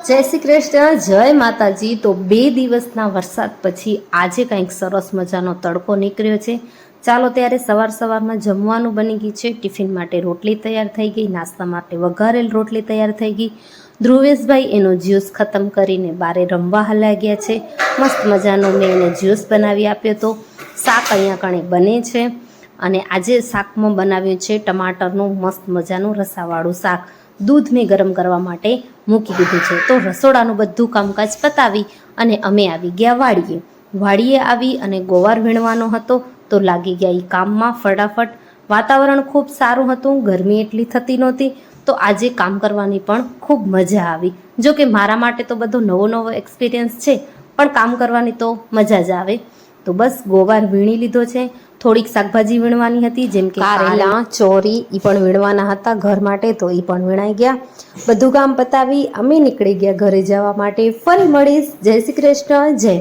જય શ્રી કૃષ્ણ, જય માતાજી। તો 2 દિવસના વરસાદ પછી આજે કંઈક સરસ મજાનો તડકો નીકળ્યો છે। ચાલો ત્યારે સવારમાં જમવાનું બની ગયું છે। ટિફિન માટે રોટલી તૈયાર થઈ ગઈ, નાસ્તા માટે વઘારેલ રોટલી તૈયાર થઈ ગઈ। ધ્રુવેશભાઈ એનો જ્યુસ ખતમ કરીને બારે રમવા હલાઈ ગયા છે। મસ્ત મજાનો મેં એને જ્યુસ બનાવી આપ્યો તો। શાક અહીંયા કણે બને છે અને આજે શાકમાં બનાવ્યું છે ટમાટરનું મસ્ત મજાનું રસાવાળું શાક। દૂધ મેં ગરમ કરવા માટે મૂકી દીધું છે। તો રસોડાનું બધું કામકાજ પતાવી અને અમે આવી ગયા વાડીએ આવી અને ગોવાર વીણવાનો હતો તો લાગી ગયા એ કામમાં ફટાફટ। વાતાવરણ ખૂબ સારું હતું, ગરમી એટલી થતી નહોતી, તો આજે કામ કરવાની પણ ખૂબ મજા આવી। જો કે મારા માટે તો બધો નવો એક્સપિરિયન્સ છે, પણ કામ કરવાની તો મજા જ આવે। તો બસ ગોવાર વીણી લીધો છે। થોડીક શાકભાજી વીણવાની હતી, જેમ કે કારેલા, ચોરી, એ પણ વીણવાના હતા ઘર માટે, તો એ પણ વીણાઈ ગયા। બધું કામ પતાવી અમે નીકળી ગયા ઘરે જવા માટે। ફરી મળીશ। જય શ્રી કૃષ્ણ, જય